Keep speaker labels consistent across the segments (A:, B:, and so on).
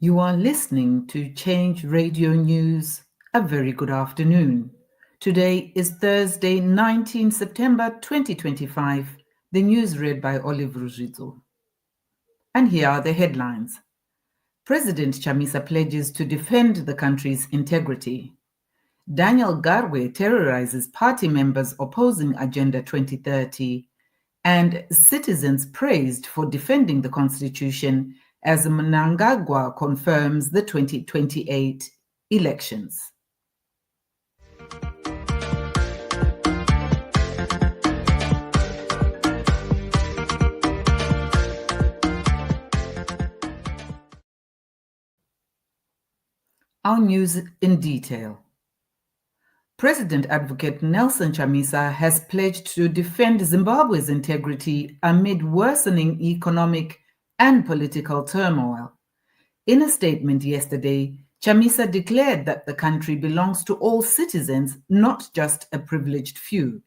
A: You are listening to Change Radio News. A very good afternoon. Today is Thursday, 19 September 2025. The news read by Olive Ruzito. And here are the headlines. President Chamisa pledges to defend the country's integrity. Daniel Garwe terrorizes party members opposing Agenda 2030. And citizens praised for defending the constitution as Mnangagwa confirms the 2028 elections. Our news in detail. President Advocate Nelson Chamisa has pledged to defend Zimbabwe's integrity amid worsening economic and political turmoil. In a statement yesterday, Chamisa declared that the country belongs to all citizens, not just a privileged few.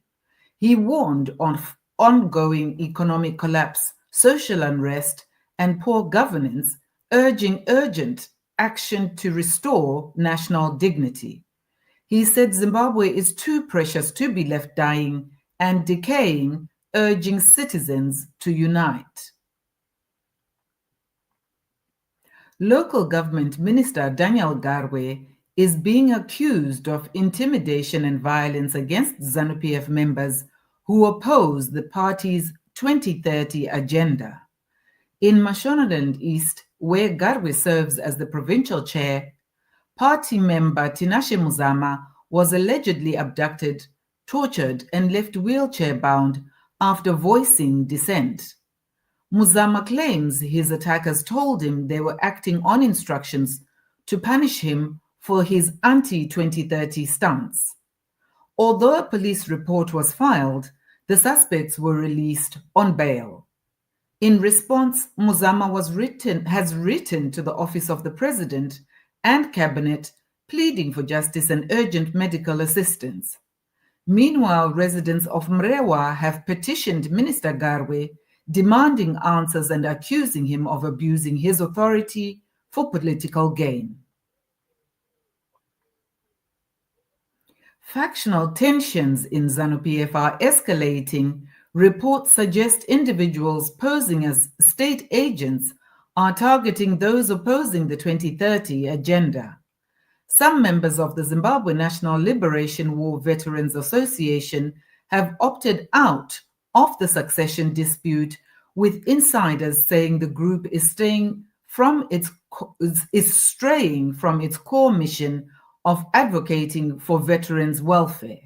A: He warned of ongoing economic collapse, social unrest, and poor governance, urging urgent action to restore national dignity. He said Zimbabwe is too precious to be left dying and decaying, urging citizens to unite. Local government minister Daniel Garwe is being accused of intimidation and violence against Zanu-PF members who oppose the party's 2030 agenda. In Mashonaland East, where Garwe serves as the provincial chair, party member Tinashe Muzama was allegedly abducted, tortured, and left wheelchair-bound after voicing dissent. Muzama claims his attackers told him they were acting on instructions to punish him for his anti-2030 stance. Although a police report was filed, the suspects were released on bail. In response, Muzama has written to the Office of the President and Cabinet pleading for justice and urgent medical assistance. Meanwhile, residents of Mrewa have petitioned Minister Garwe, demanding answers and accusing him of abusing his authority for political gain. Factional tensions in Zanu-PF are escalating. Reports suggest individuals posing as state agents are targeting those opposing the 2030 agenda. Some members of the Zimbabwe National Liberation War Veterans Association have opted out of the succession dispute, with insiders saying the group is straying from its core mission of advocating for veterans' welfare.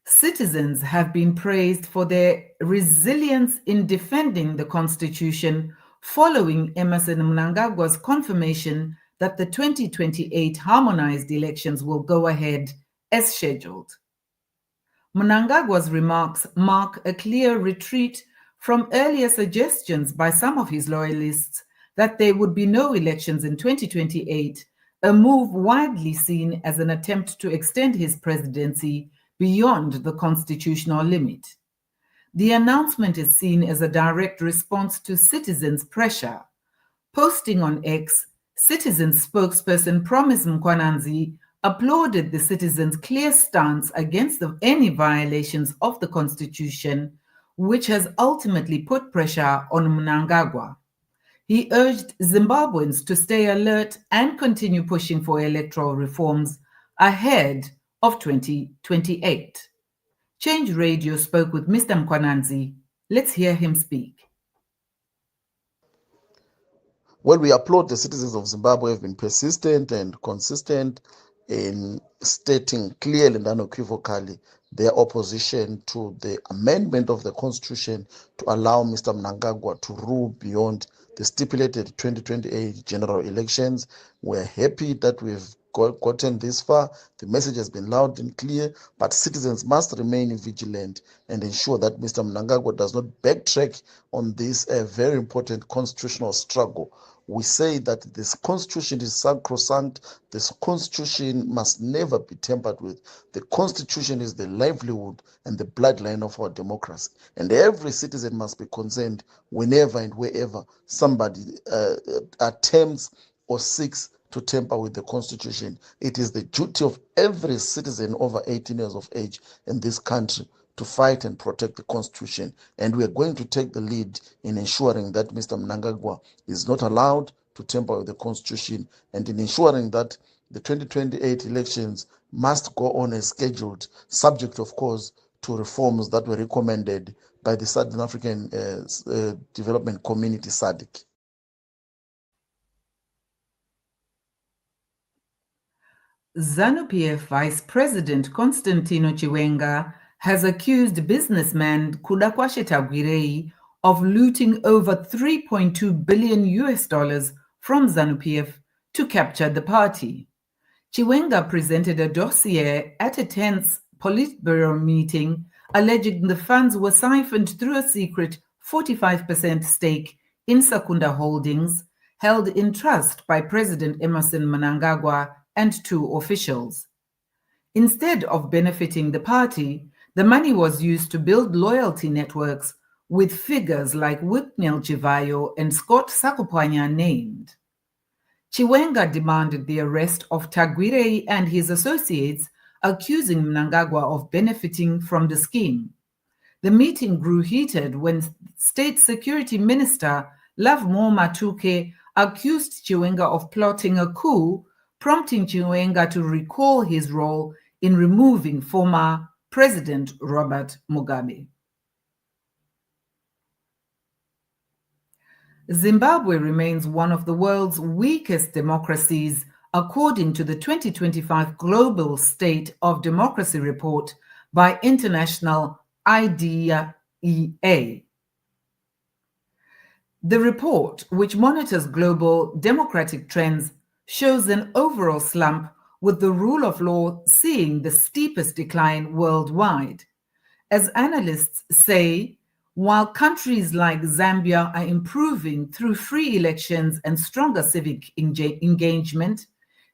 A: Citizens have been praised for their resilience in defending the Constitution following Emmerson Mnangagwa's confirmation that the 2028 harmonized elections will go ahead as scheduled. Mnangagwa's remarks mark a clear retreat from earlier suggestions by some of his loyalists that there would be no elections in 2028, a move widely seen as an attempt to extend his presidency beyond the constitutional limit. The announcement is seen as a direct response to citizens' pressure. Posting on X, citizens spokesperson Promise Mkwananzi applauded the citizens' clear stance against any violations of the Constitution, which has ultimately put pressure on Mnangagwa. He urged Zimbabweans to stay alert and continue pushing for electoral reforms ahead of 2028. Change Radio spoke with Mr. Mkwananzi. Let's hear him speak.
B: Well, we applaud the citizens of Zimbabwe have been persistent and consistent in stating clearly and unequivocally their opposition to the amendment of the constitution to allow Mr. Mnangagwa to rule beyond the stipulated 2028 general elections. We're happy that we've gotten this far. The message has been loud and clear, but citizens must remain vigilant and ensure that Mr. Mnangagwa does not backtrack on this very important constitutional struggle. we say that this constitution is sacrosanct. This constitution must never be tampered with. The constitution is the livelihood and the bloodline of our democracy. And every citizen must be concerned whenever and wherever somebody attempts or seeks to tamper with the constitution. It is the duty of every citizen over 18 years of age in this country to fight and protect the constitution. And we are going to take the lead in ensuring that Mr. Mnangagwa is not allowed to tamper with the constitution, and in ensuring that the 2028 elections must go on as scheduled, subject, of course, to reforms that were recommended by the Southern African Development Community, SADC.
A: ZANU-PF Vice President Constantino Chiwenga has accused businessman Kudakwashe Tagwirei of looting over $3.2 billion from ZANU-PF to capture the party. Chiwenga presented a dossier at a tense Politburo meeting alleging the funds were siphoned through a secret 45% stake in Secunda Holdings held in trust by President Emmerson Mnangagwa and 2 officials. Instead of benefiting the party, the money was used to build loyalty networks with figures like Whitnell Chivayo and Scott Sakopanya named. Chiwenga demanded the arrest of Tagwirei and his associates, accusing Mnangagwa of benefiting from the scheme. The meeting grew heated when State Security Minister Lovemore Matuke accused Chiwenga of plotting a coup, prompting Chiwenga to recall his role in removing former President Robert Mugabe. Zimbabwe remains one of the world's weakest democracies, according to the 2025 Global State of Democracy report by International IDEA. The report, which monitors global democratic trends, shows an overall slump, with the rule of law seeing the steepest decline worldwide. As analysts say, while countries like Zambia are improving through free elections and stronger civic engagement,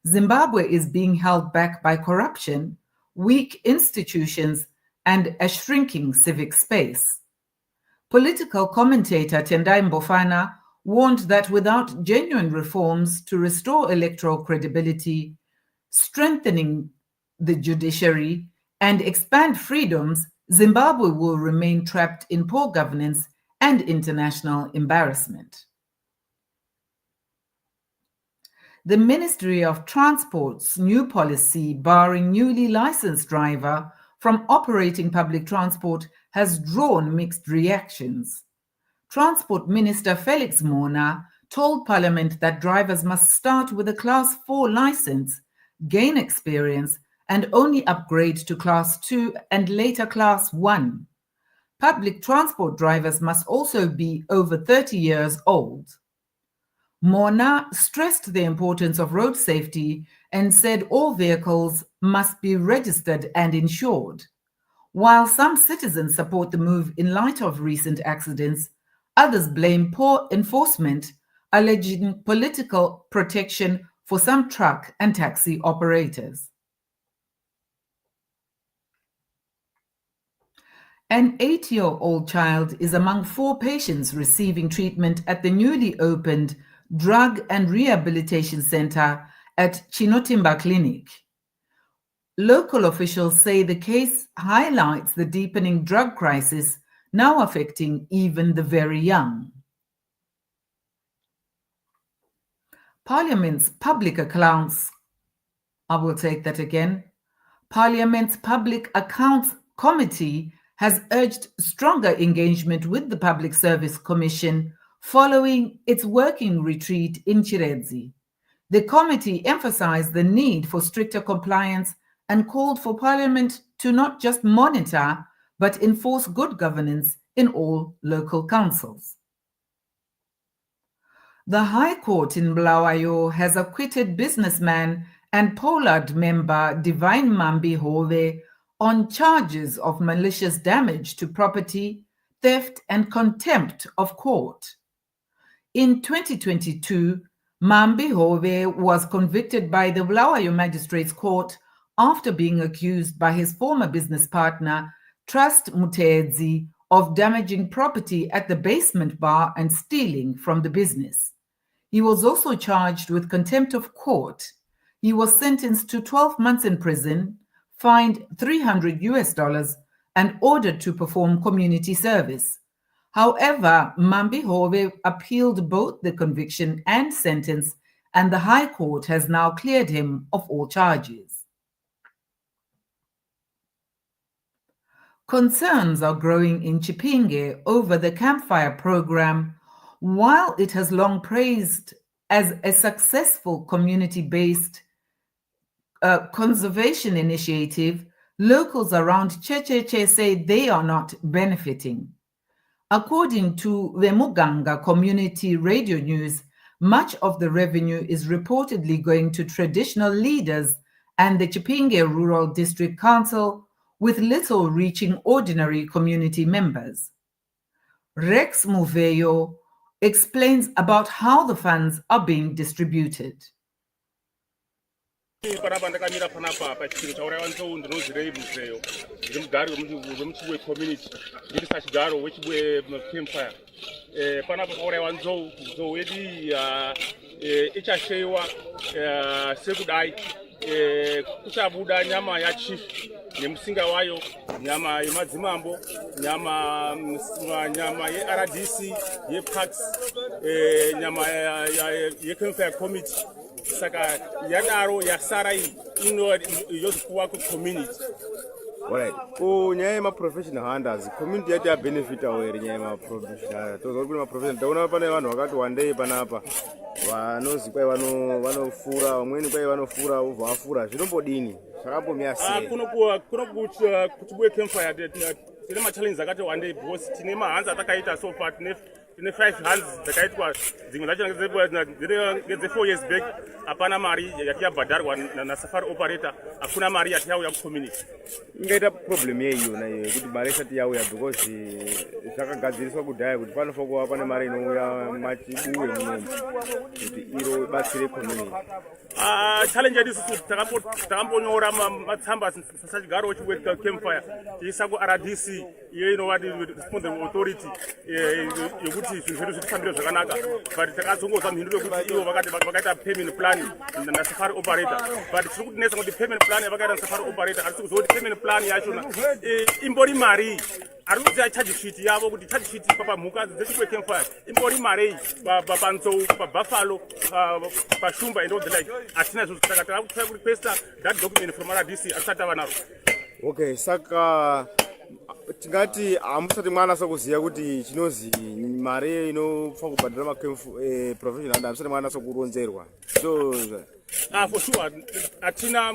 A: Zimbabwe is being held back by corruption, weak institutions, and a shrinking civic space. Political commentator Tendai Mbofana warned that without genuine reforms to restore electoral credibility, strengthening the judiciary, and expand freedoms, Zimbabwe will remain trapped in poor governance and international embarrassment. The Ministry of Transport's new policy barring newly licensed driver from operating public transport has drawn mixed reactions. Transport Minister Felix Mona told Parliament that drivers must start with a Class 4 license, gain experience, and only upgrade to Class 2 and later Class 1. Public transport drivers must also be over 30 years old. Mona stressed the importance of road safety and said all vehicles must be registered and insured. While some citizens support the move in light of recent accidents, others blame poor enforcement, alleging political protection for some truck and taxi operators. An 8-year-old child is among 4 patients receiving treatment at the newly opened Drug and Rehabilitation Centre at Chinotimba Clinic. Local officials say the case highlights the deepening drug crisis now affecting even the very young. Parliament's Public Accounts, Parliament's Public Accounts Committee has urged stronger engagement with the Public Service Commission following its working retreat in Chiredzi. The committee emphasized the need for stricter compliance and called for Parliament to not just monitor, but enforce good governance in all local councils. The High Court in Bulawayo has acquitted businessman and Pollard member Devine Mhambi-Hove on charges of malicious damage to property, theft, and contempt of court. In 2022, Mhambi-Hove was convicted by the Bulawayo Magistrates Court after being accused by his former business partner, Trust Mutedzi, of damaging property at the basement bar and stealing from the business. He was also charged with contempt of court. He was sentenced to 12 months in prison, fined $300 and ordered to perform community service. However, Mhambi-Hove appealed both the conviction and sentence, and the High Court has now cleared him of all charges. Concerns are growing in Chipinge over the CAMPFIRE program. While it has long praised as a successful community-based conservation initiative, locals around Checheche say they are not benefiting. According to the Muganga Community Radio News, much of the revenue is reportedly going to traditional leaders and the Chipinge Rural District Council, with little reaching ordinary community members. Rex Muveyo explains about how the funds are being distributed.
C: Panapa ndakamira panapa pachitiro chauraiwa nzou ndinozirei muzeyo ndiri mugari wemuchibwe community ndiri sachigaro wechibwe campfire panapa pauraiwa nzou yedu ichasheyiwa sekudai kuchabuda nyama yachief nemusinga wayo, nyama yemadzimambo, nyama yeRDC, yeParks, nyama yeCAMPFIRE committee. Saka yadaro yasara yokuwa ku community.
D: Alright. Nyaya ma professional hunters community yati ya benefit aware nyaya ma professional. Tozori ma professional taona pane vanhu vakati one day panapa vanozi kwai vanofura vamweni kwai vanofura vafura zvinombodini zvakambomira sei.
C: Kuchibwe campfire tine ma challenge akati one day because tine ma hands atakaita so far tine 5 hands dzakaitwa dzimwe dzacho ngedze 4 years back apana mari yakiyabhadharwa nasafari operator akuna mari yatiyauya kucommunity.
D: Ingaita problem yeyona iyo kuti mari isati yauya because zvakagadziriswa kudhaya kuti panofanira kuva pane mari inouya machibuwe munomu kuti iro ibatsire community.
C: Challenge yedu isusu takambonyora matsamba sachigaro wechibwe campfire tiisa kuRDC iyo inova responsible authority yokuti zvinhu zvedu zvitifambire zvakanaka, but takazongozwa mhinduro yekuti ivo vakaita payment plan nasafari operator, but tiri kutinetsa kuti payment plan yavakaita nasafari operator hatisi kuziva kuti payment plan yachona imbori mari ari kuziva charge sheet yavo kuti charge sheet pamhuka dzechibwe campfire imbori mari panzou pabuffalo pashumba and all the like. Hatina zvozvo saka tava kurequesta that document from RDC asati ava nazvo.
D: Okay, saka tingati hamusati mwanasa kuziva kuti chinozi mari inofanira kubhadhara ma-professional hamusati mwanasa kuronzerwa. So
C: for sure hatina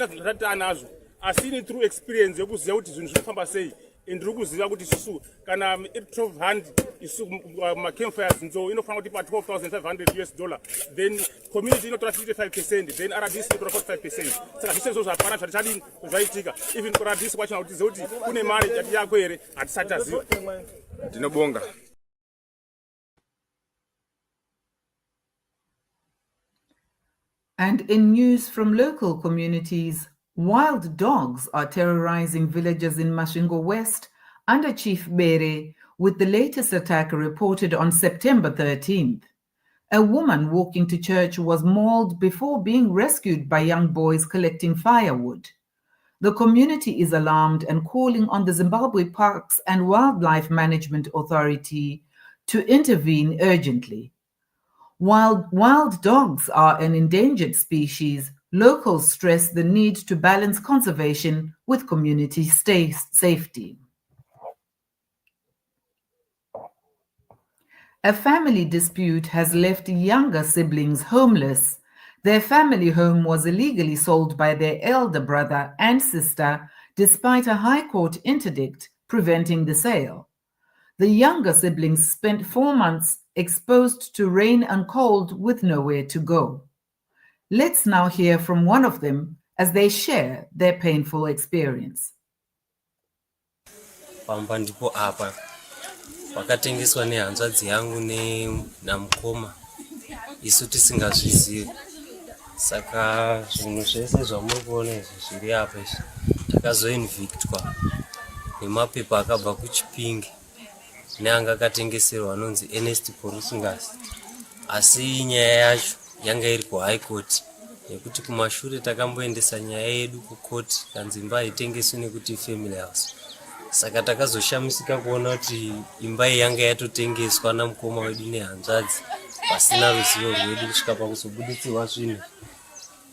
C: zvatati anazvo, asi ine through experience yokuziva kuti zvinhu zvinofamba sei. Ndiri kuziva kuti isusu kana 12 hand isusu ma-campfires nzou inofanira kuti pa $12,500, then community inotora 55%, then RDC inotora 45%. Saka zvese izvo zvapana zvatichadini zvaitika, even kuRDC kwachona kuti tizive kuti kune mari yati yako here hatisati taziva.
D: Ndinobonga.
A: And in news from local communities, wild dogs are terrorizing villages in Masvingo West under Chief Bere, with the latest attack reported on September 13th. A woman walking to church was mauled before being rescued by young boys collecting firewood. The community is alarmed and calling on the Zimbabwe Parks and Wildlife Management Authority to intervene urgently. While wild dogs are an endangered species, locals stress the need to balance conservation with community safety. A family dispute has left younger siblings homeless. Their family home was illegally sold by their elder brother and sister, despite a High Court interdict preventing the sale. The younger siblings spent 4 months exposed to rain and cold with nowhere to go. Let's now hear from one of them as they share their painful experience.
E: Pamba ndipo apa wakatengeswa nehanzvadzi yangu namukoma isu tisingazvizivi. Saka zvinhu zvese zvamuri kuona izvi zviri apa izvi takazoinvictwa nemapepa akabva kuchipinge neanga akatengeserwa anonzi Ernest Porusingas. Asi nyaya yacho yanga iri kuhigh court nekuti kumashure takamboendesa nyaya yedu kukoti kanzi imba haitengeswi nekuti family house. Saka takazoshamisika kuona kuti imba iyi yanga yatotengeswa namukoma wedu nehanzvadzi pasina ruzivo rwedu kusvika pakuzobuditsirwa zvinhu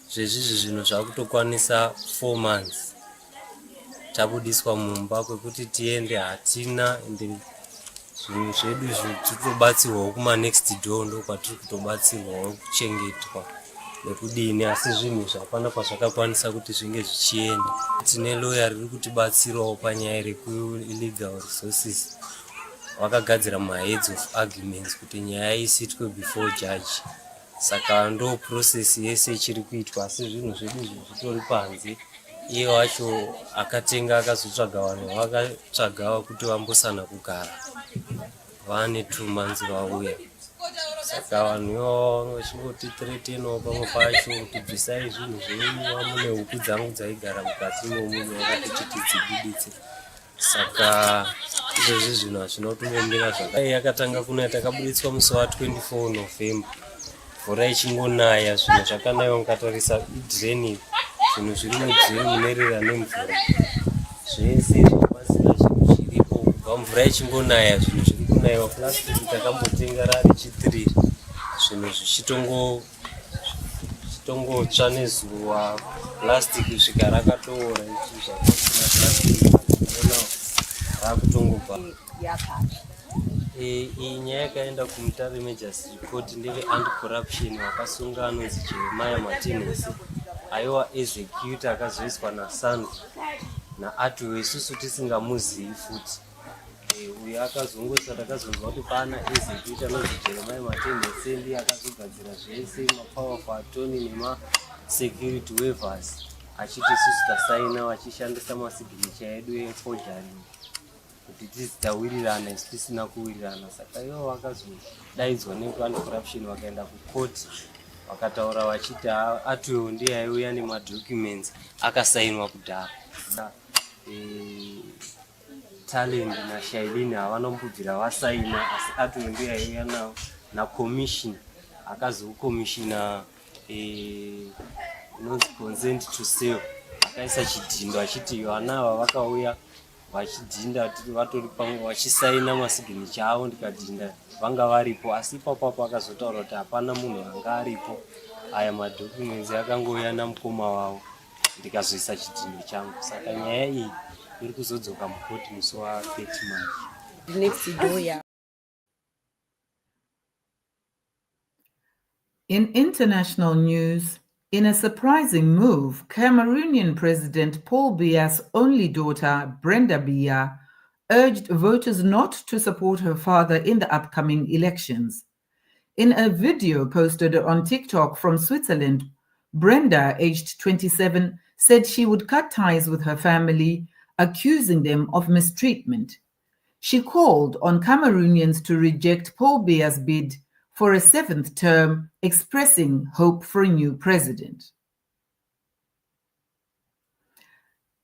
E: zvezvizvi. Zvinhu zvakutokwanisa 4 months tabudiswa mumba kwekuti tiende hatina, ende zvinhu zvedu titobatsirwawo kuma next door ndokwatiri kutobatsirwawo kuchengetwa nekudini. Asi zvinhu zvapana pazvakakwanisa kuti zvinge zvichienda. Tine lawyer riri kutibatsirawo panyaya reku-illegal resources. Wakagadzira ma-heads of arguments kuti nyaya isitwe before judge. Saka ndo process yese ichiri kuitwa, asi zvinhu zvedu zvitori panze. Iye wacho akatenga akazotsvaga vanhu vakatsvaga kuti vambosana kugara. Vane 2 months vauya. Saka vanhu ivavo vachingoti threatenawo pamwe pacho kuti bvisai zvinhu zvenyu, vamune huku dzangu dzaigara mukati momunhu vakati tidzibuditse. Saka izvezvi zvinhu hazvina kutombomira zvakadai. Yakatanga kunaya, takabuditswa musi wa24 November. Mvura ichingonaya, zvinhu zvakanaiwa mukatarisa idreni, zvinhu zviri mudreni munerera nemvura. Zvese zvapasina chinhu chiripo. Kubva mvura ichingonaya, zvinhu zviri kunaiwa. Plastic takambotenga rari chi3, zvinhu zvichitongotsva nezuva. Plastic kusvika rakatoora zvapasina plastic rakutongobva. Iyi nyaya yakaenda kumutare Majesty Court ndeve anti-corruption wakasunga anonzi Jeremiah Martinez, aiwa executor akazoiswa naSanu naAtuwe, isusu tisingamuzivi futi. Uyo akazongoisa, takazonzwa kuti pana executor anonzi Jeremiah Martinez ndiye akazogadzira zvese mapowerful attorney nema-security waivers, achiti isusu tasaina vachishandisa masignature edu eforgery kuti tizidawirirana isu tisina kuwirirana. Saka ivo vakazodaidzwa neanti-corruption vakaenda kukoti vakataura vachiti Atuwe ndiye aiuya nemadocuments akasainwa kudhara. Talent naShailini havanombobvira vasaina, asi Atuwe ndiye aiuya nawo naCommission akazokomishina inonzi consent to sale, akaisa chidhindo achiti vana ava vakauya vachidhinda vatori pamwe vachisaina masignature avo, ndikadhinda vanga varipo. Asi ipapo akazotaura kuti hapana munhu anga aripo, aya madocuments akangouya namukoma wavo, ndikazoisa chidhindo changu. Saka nyaya iyi iri kuzodzoka mukoti musi wa30 March.
A: In international news, in a surprising move, Cameroonian President Paul Biya's only daughter, Brenda Biya, urged voters not to support her father in the upcoming elections. In a video posted on TikTok from Switzerland, Brenda, aged 27, said she would cut ties with her family, accusing them of mistreatment. She called on Cameroonians to reject Paul Biya's bid for a 7th term, expressing hope for a new president.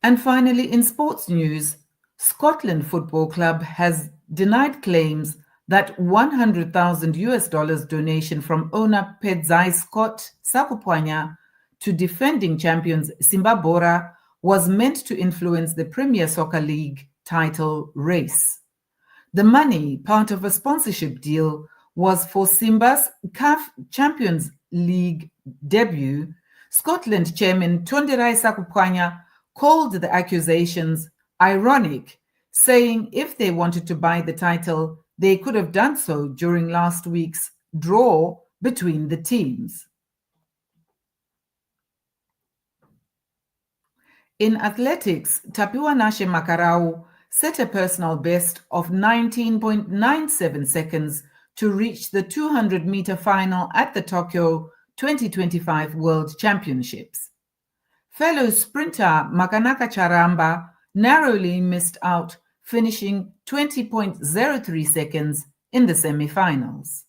A: And finally, in sports news, Scotland Football Club has denied claims that $100,000 donation from owner Pedzai Scott Sakupwanya to defending champions Zimbabwe was meant to influence the Premier Soccer League title race. The money, part of a sponsorship deal, was for Simba's CAF Champions League debut. Scotland chairman Tonderai Sakupwanya called the accusations ironic, saying if they wanted to buy the title, they could have done so during last week's draw between the teams. In athletics, Tapiwa Nashe Makarau set a personal best of 19.97 seconds to reach the 200-meter final at the Tokyo 2025 World Championships. Fellow sprinter Makanaka Charamba narrowly missed out, finishing 20.03 seconds in the semi-finals.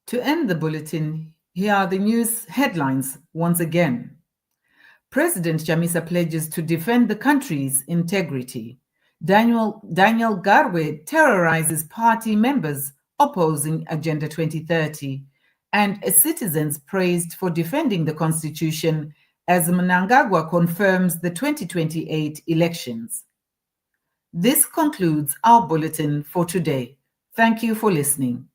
A: To end the bulletin, here are the news headlines once again. President Chamisa pledges to defend the country's integrity. Daniel Garwe terrorizes party members opposing Agenda 2030, and citizens praised for defending the constitution as Mnangagwa confirms the 2028 elections. This concludes our bulletin for today. Thank you for listening.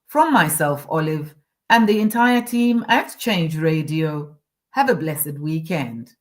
A: From myself, Olive, and the entire team at Change Radio, have a blessed weekend.